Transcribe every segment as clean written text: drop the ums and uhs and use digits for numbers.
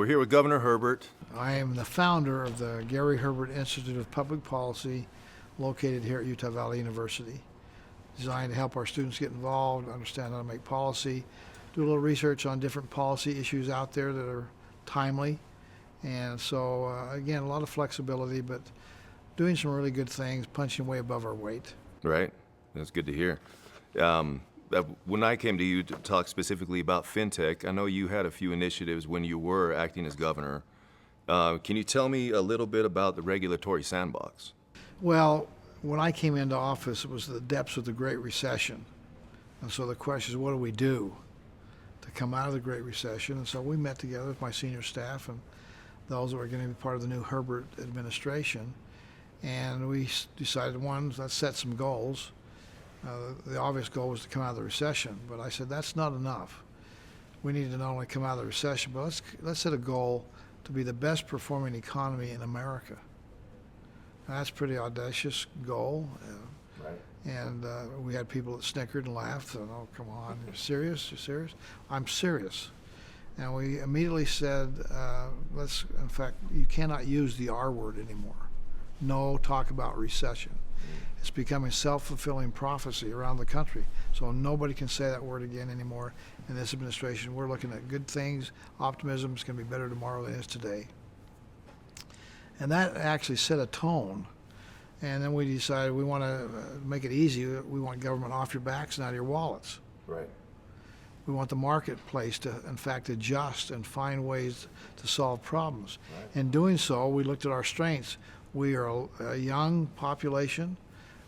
We're here with Governor Herbert. I am the founder of the Gary Herbert Institute of Public Policy, located here at Utah Valley University, designed to help our students get involved, understand how to make policy, do a little research on different policy issues out there that are timely. And so, again, a lot of flexibility, but doing some really good things, punching way above our weight. Right. That's good to hear. When I came to you to talk specifically about fintech, I know you had a few initiatives when you were acting as governor. Can you tell me a little bit about the regulatory sandbox? Well, when I came into office, it was the depths of the Great Recession. And so the question is, what do we do to come out of the Great Recession? And so we met together with my senior staff and those that were going to be part of the new Herbert administration. And we decided, one, let's set some goals. The obvious goal was to come out of the recession, but I said that's not enough. We need to not only come out of the recession, but let's set a goal to be the best performing economy in America. Now, that's a pretty audacious goal. Right. And we had people that snickered and laughed. And, oh, come on, you're serious? You're serious? I'm serious. And we immediately said, in fact, you cannot use the R word anymore. No talk about recession. It's becoming self-fulfilling prophecy around the country. So nobody can say that word again anymore in this administration. We're looking at good things. Optimism is going to be better tomorrow than it is today. And that actually set a tone. And then we decided we want to make it easy. We want government off your backs and out of your wallets. Right. We want the marketplace to, in fact, adjust and find ways to solve problems. Right. In doing so, we looked at our strengths. We are a young population.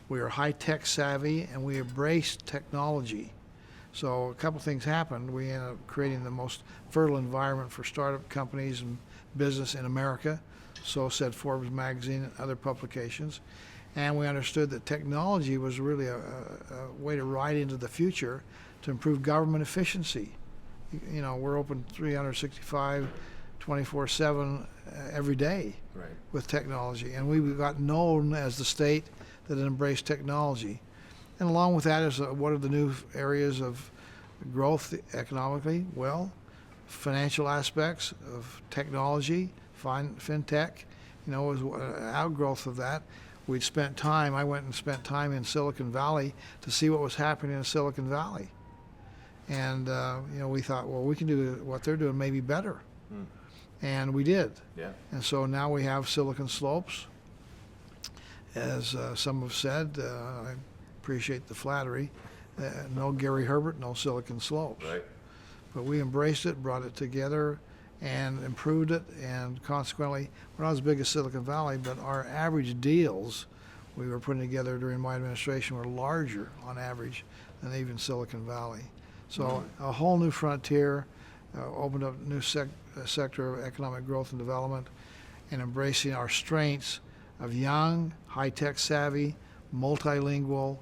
We are high-tech savvy, and we embrace technology. So a couple things happened. We ended up creating the most fertile environment for startup companies and business in America. So said Forbes magazine and other publications. And we understood that technology was really a way to ride into the future to improve government efficiency. You know, we're open 365, 24/7 every day. Right. With technology. And we got known as the state that embraced technology. And along with that is what are the new areas of growth economically? Well, financial aspects of technology, fintech, was an outgrowth of that. I went and spent time in Silicon Valley to see what was happening in Silicon Valley. And, we thought, well, we can do what they're doing maybe better. And we did. Yeah. And so now we have Silicon Slopes. As some have said, I appreciate the flattery. No Gary Herbert, no Silicon Slopes. Right. But we embraced it, brought it together, and improved it. And consequently, we're not as big as Silicon Valley, but our average deals we were putting together during my administration were larger on average than even Silicon Valley. So a whole new frontier, opened up a new sector of economic growth and development, and embracing our strengths of young, high-tech savvy, multilingual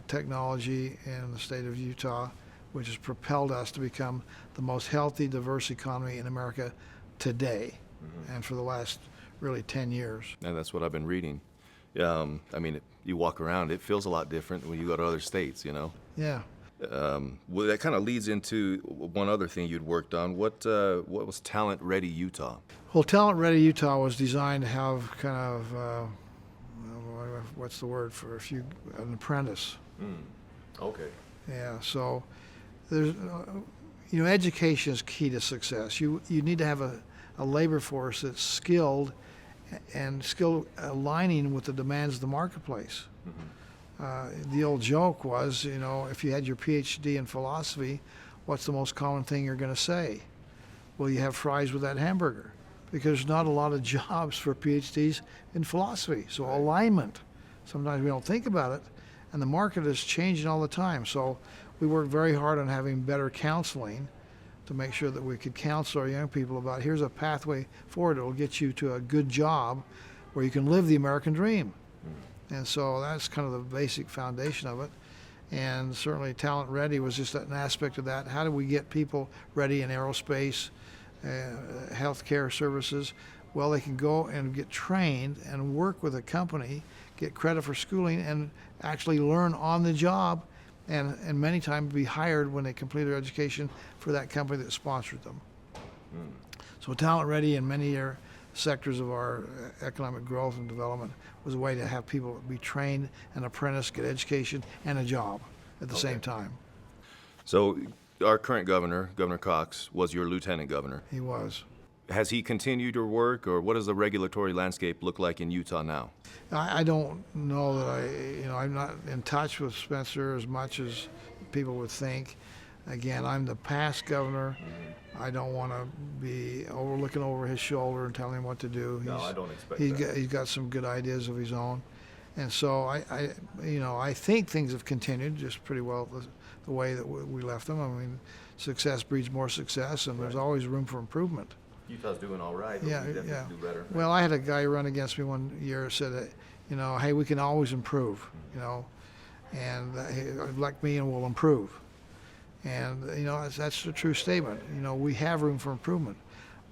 technology in the state of Utah, which has propelled us to become the most healthy, diverse economy in America today, and for the last really 10 years. And that's what I've been reading. You walk around, it feels a lot different when you go to other states, Yeah. Well, that kind of leads into one other thing you'd worked on. What was Talent Ready Utah? Well, Talent Ready Utah was designed to have kind of, what's the word for an apprentice. Okay. Yeah, so there's, education is key to success. You need to have a labor force that's skilled and skill aligning with the demands of the marketplace. The old joke was, if you had your PhD in philosophy, what's the most common thing you're going to say? Well, you have fries with that hamburger, because there's not a lot of jobs for PhDs in philosophy. So alignment, sometimes we don't think about it, and the market is changing all the time. So we work very hard on having better counseling to make sure that we could counsel our young people about here's a pathway forward that will get you to a good job where you can live the American dream. And so that's kind of the basic foundation of it. And certainly Talent Ready was just an aspect of that. How do we get people ready in aerospace, healthcare services? Well, they can go and get trained and work with a company, get credit for schooling, and actually learn on the job, and many times be hired when they complete their education for that company that sponsored them. So talent ready in many sectors of our economic growth and development was a way to have people be trained and apprentice, get education and a job at the same time. So our current governor, Governor Cox, was your lieutenant governor. He was. Has he continued your work, or what does the regulatory landscape look like in Utah now? I don't know that I'm not in touch with Spencer as much as people would think. Again, I'm the past governor. I don't want to be looking over his shoulder and telling him what to do. No, I don't expect that. He's got some good ideas of his own. And so I think things have continued just pretty well the way that we left them. I mean, success breeds more success, and there's always room for improvement. Utah's doing all right, but Yeah, we definitely yeah. do better. Well, I had a guy run against me one year said that, hey, we can always improve, and he elect me and we'll improve. And, that's a true statement. We have room for improvement.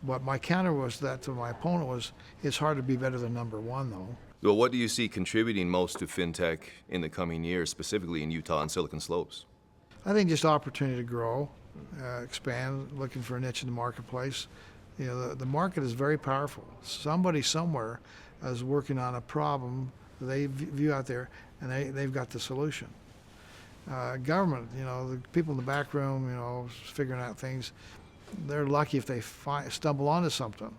But my counter was that to my opponent was, it's hard to be better than number one, though. Well, what do you see contributing most to fintech in the coming years, specifically in Utah and Silicon Slopes? I think just opportunity to grow, expand, looking for a niche in the marketplace. The market is very powerful. Somebody somewhere is working on a problem that they view out there, and they've got the solution. Government, the people in the back room, figuring out things, they're lucky if they stumble onto something.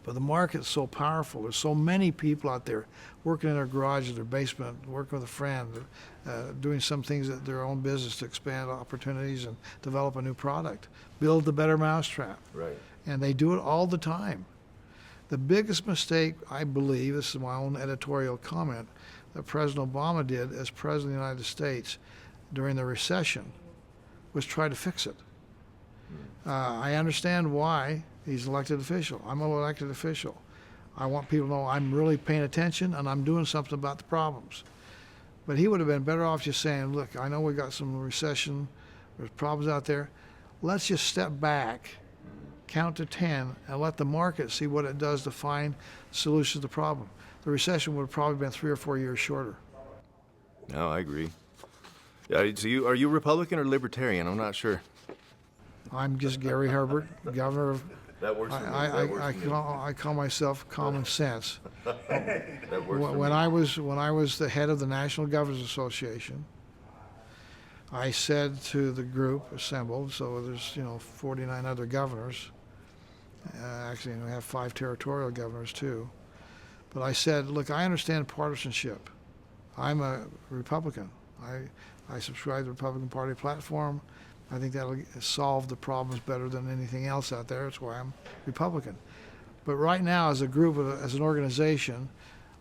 But the market's so powerful. There's so many people out there working in their garage or their basement, working with a friend, doing some things at their own business to expand opportunities and develop a new product, build the better mousetrap. Right. And they do it all the time. The biggest mistake, I believe, this is my own editorial comment, that President Obama did as President of the United States during the recession was try to fix it. I understand why he's elected official. I'm an elected official. I want people to know I'm really paying attention and I'm doing something about the problems. But he would have been better off just saying, look, I know we got some recession, there's problems out there. Let's just step back, count to 10, and let the market see what it does to find solutions to the problem. The recession would have probably been 3 or 4 years shorter. No, I agree. Yeah, so are you Republican or Libertarian? I'm not sure. I'm just Gary Herbert, governor of. That works for me. I call myself common sense. That works for When me. I was the head of the National Governors Association, I said to the group assembled, so there's 49 other governors. Actually, we have 5 territorial governors too. But I said, look, I understand partisanship. I'm a Republican. I subscribe to the Republican Party platform. I think that'll solve the problems better than anything else out there. That's why I'm Republican. But right now, as a group, as an organization,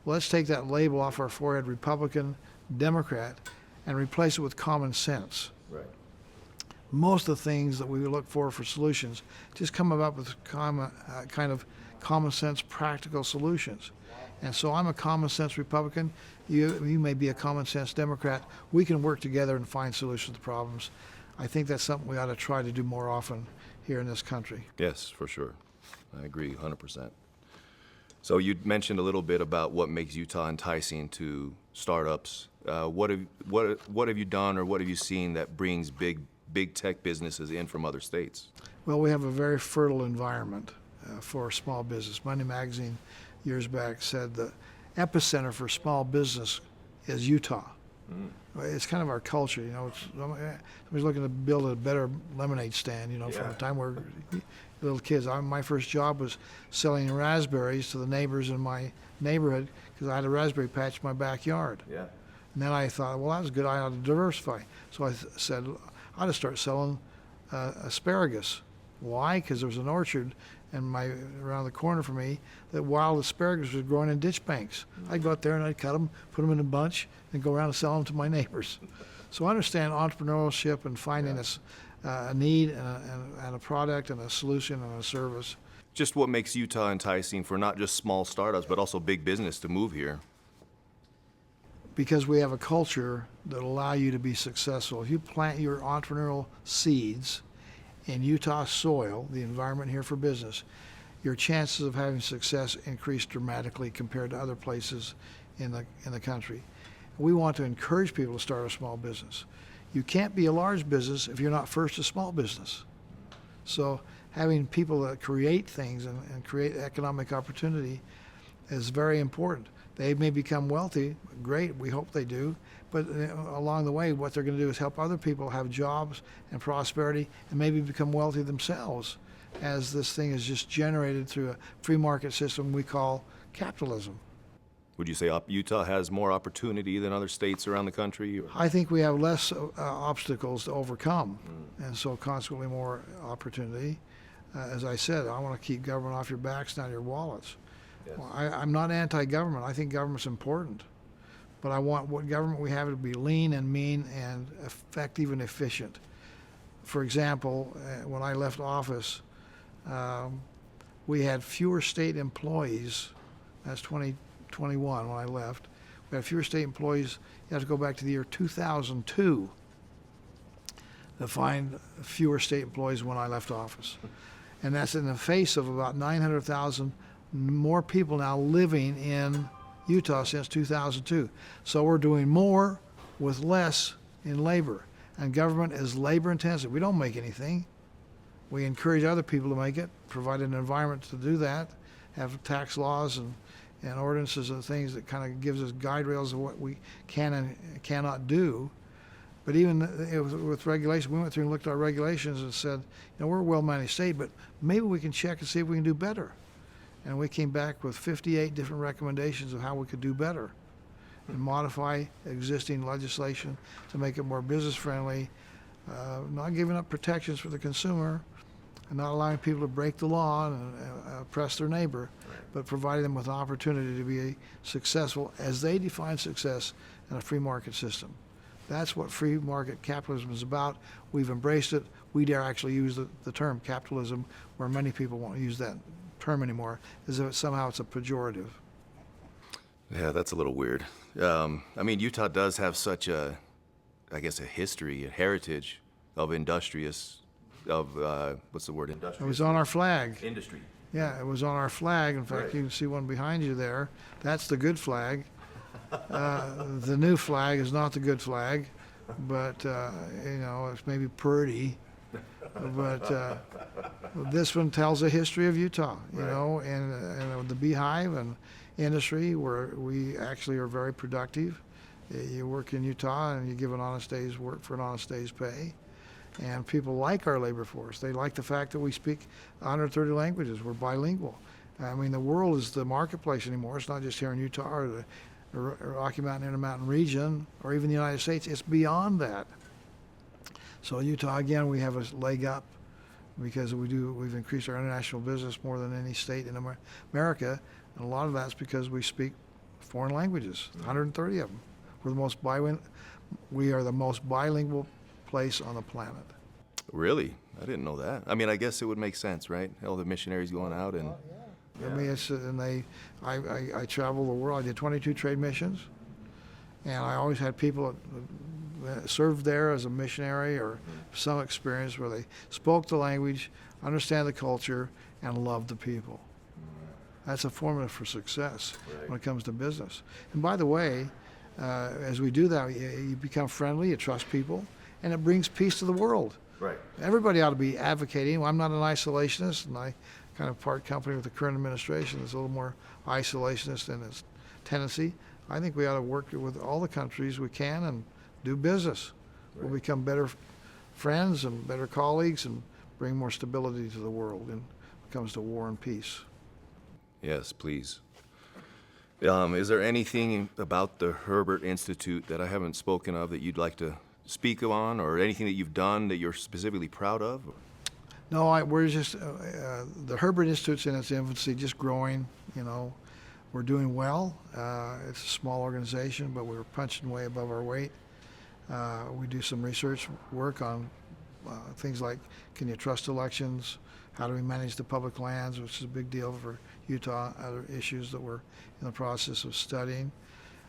let's take that label off our forehead, Republican, Democrat, and replace it with common sense. Right. Most of the things that we look for solutions just come about with kind of common sense, practical solutions. And so I'm a common sense Republican. You may be a common sense Democrat. We can work together and find solutions to problems. I think that's something we ought to try to do more often here in this country. Yes, for sure. I agree 100%. So you mentioned a little bit about what makes Utah enticing to startups. What have you done or what have you seen that brings big tech businesses in from other states? Well, we have a very fertile environment for small business. Money Magazine years back said the epicenter for small business is Utah. It's kind of our culture, somebody's looking to build a better lemonade stand, from the time we're little kids. My first job was selling raspberries to the neighbors in my neighborhood because I had a raspberry patch in my backyard. Yeah. And then I thought, well, that was good. I ought to diversify. So I said, I ought to start selling asparagus. Why? Because there was an orchard around the corner from me that wild asparagus was growing in ditch banks. I'd go out there and I'd cut them, put them in a bunch, and go around and sell them to my neighbors. So I understand entrepreneurship and finding a need and a product and a solution and a service. Just what makes Utah enticing for not just small startups, but also big business to move here? Because we have a culture that allow you to be successful. If you plant your entrepreneurial seeds in Utah soil, the environment here for business, your chances of having success increase dramatically compared to other places in the country. We want to encourage people to start a small business. You can't be a large business if you're not first a small business. So having people that create things and create economic opportunity is very important. They may become wealthy, great, we hope they do, but along the way, what they're going to do is help other people have jobs and prosperity and maybe become wealthy themselves, as this thing is just generated through a free market system we call capitalism. Would you say Utah has more opportunity than other states around the country? Or? I think we have less obstacles to overcome, and so consequently more opportunity. As I said, I want to keep government off your backs, not your wallets. Yes. Well, I'm not anti-government. I think government's important, but I want what government we have to be lean and mean and effective and efficient. For example, when I left office, we had fewer state employees. That's 2021 when I left. We had fewer state employees. You have to go back to the year 2002 to find fewer state employees when I left office. And that's in the face of about 900,000 more people now living in Utah since 2002. So we're doing more with less in labor. And government is labor intensive. We don't make anything. We encourage other people to make it, provide an environment to do that, have tax laws and ordinances and things that kind of gives us guide rails of what we can and cannot do. But even with regulation, we went through and looked at our regulations and said, we're a well-managed state, but maybe we can check and see if we can do better. And we came back with 58 different recommendations of how we could do better and modify existing legislation to make it more business-friendly, not giving up protections for the consumer, and not allowing people to break the law and oppress their neighbor, but providing them with an opportunity to be successful as they define success in a free market system. That's what free market capitalism is about. We've embraced it. We dare actually use the term capitalism, where many people won't use that term anymore, as if somehow it's a pejorative. Yeah, that's a little weird. I mean, Utah does have such a history, a heritage of industrious, what's the word, industrious? It was on our flag. Industry. Yeah, it was on our flag. In fact, Right. you can see one behind you there. That's the good flag. The new flag is not the good flag, but it's maybe pretty. But this one tells the history of Utah, and the beehive and industry, where we actually are very productive. You work in Utah and you give an honest day's work for an honest day's pay. And people like our labor force. They like the fact that we speak 130 languages. We're bilingual. I mean, the world is the marketplace anymore. It's not just here in Utah or the Rocky Mountain Intermountain region or even the United States. It's beyond that. So Utah, again, we have a leg up because we've increased our international business more than any state in America. And a lot of that's because we speak foreign languages, 130 of them. We are the most bilingual place on the planet. Really? I didn't know that. I mean, I guess it would make sense, right? All the missionaries going out and... I mean, I travel the world. I did 22 trade missions, and I always had people that served there as a missionary or some experience where they spoke the language, understand the culture, and loved the people. That's a formula for success when it comes to business. And by the way, as we do that, you become friendly, you trust people, and it brings peace to the world. Right. Everybody ought to be advocating. Well, I'm not an isolationist, and I kind of part company with the current administration that's a little more isolationist in its tendency. I think we ought to work with all the countries we can and do business. Right. We'll become better friends and better colleagues and bring more stability to the world when it comes to war and peace. Yes, please. Is there anything about the Herbert Institute that I haven't spoken of that you'd like to speak on, or anything that you've done that you're specifically proud of? No, we're just, the Herbert Institute's in its infancy, just growing, We're doing well. It's a small organization, but we're punching way above our weight. We do some research work on things like, can you trust elections? How do we manage the public lands, which is a big deal for Utah, other issues that we're in the process of studying.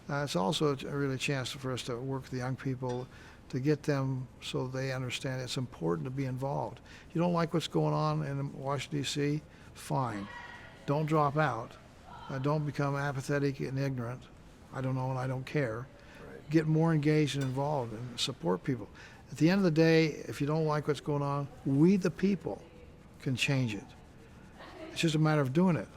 It's also a chance for us to work with the young people to get them so they understand it's important to be involved. You don't like what's going on in Washington, D.C., fine. Don't drop out. Don't become apathetic and ignorant. I don't know and I don't care. Right. Get more engaged and involved and support people. At the end of the day, if you don't like what's going on, we the people can change it. It's just a matter of doing it.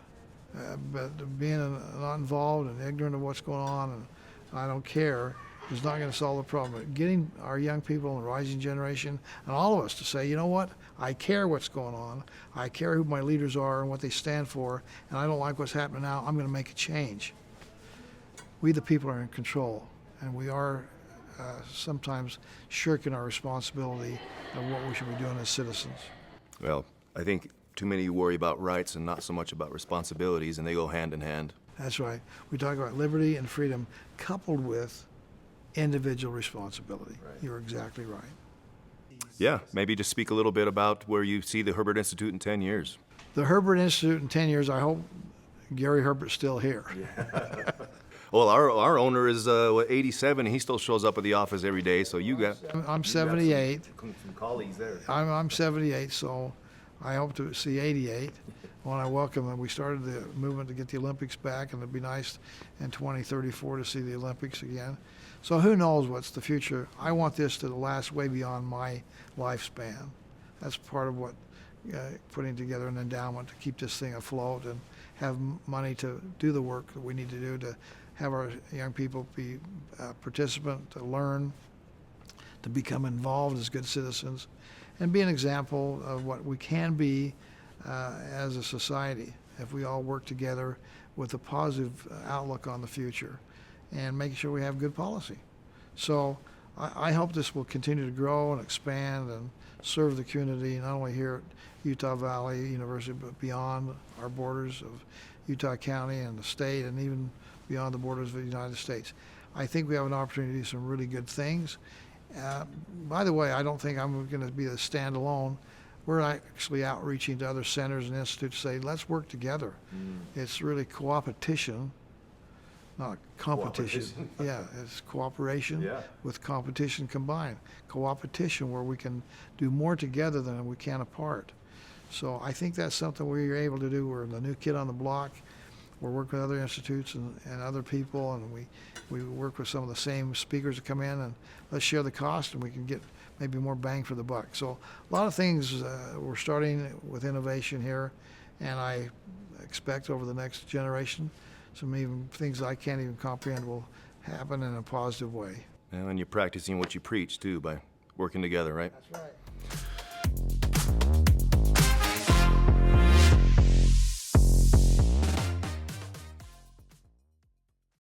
But being not involved and ignorant of what's going on and I don't care is not going to solve the problem. But getting our young people and the rising generation and all of us to say, you know what, I care what's going on. I care who my leaders are and what they stand for, and I don't like what's happening now. I'm going to make a change. We, the people, are in control, and we are sometimes shirking our responsibility of what we should be doing as citizens. Well, I think too many worry about rights and not so much about responsibilities, and they go hand in hand. That's right. We talk about liberty and freedom coupled with individual responsibility. Right. You're exactly right. Yeah, maybe just speak a little bit about where you see the Herbert Institute in 10 years. The Herbert Institute in 10 years, I hope Gary Herbert's still here. Yeah. Well, our owner is 87. He still shows up at the office every day. So you got. I'm 78. Some colleagues there. I'm 78, so I hope to see 88 when I welcome them. We started the movement to get the Olympics back, and it'd be nice in 2034 to see the Olympics again. So who knows what's the future? I want this to last way beyond my lifespan. That's part of what putting together an endowment to keep this thing afloat and have money to do the work that we need to do to have our young people be participant, to learn, to become involved as good citizens, and be an example of what we can be as a society if we all work together with a positive outlook on the future and making sure we have good policy. So I hope this will continue to grow and expand and serve the community, not only here at Utah Valley University, but beyond our borders of Utah County and the state, and even beyond the borders of the United States. I think we have an opportunity to do some really good things. By the way, I don't think I'm going to be the standalone. We're actually outreaching to other centers and institutes to say, let's work together. It's really co-opetition, not competition. Yeah, it's cooperation with competition combined. Co-opetition where we can do more together than we can apart. So I think that's something we're able to do. We're the new kid on the block. We're working with other institutes and other people, and we work with some of the same speakers that come in, and let's share the cost, and we can get maybe more bang for the buck. So a lot of things, we're starting with innovation here, and I expect over the next generation some even things I can't even comprehend will happen in a positive way. And you're practicing what you preach too by working together, right? That's right.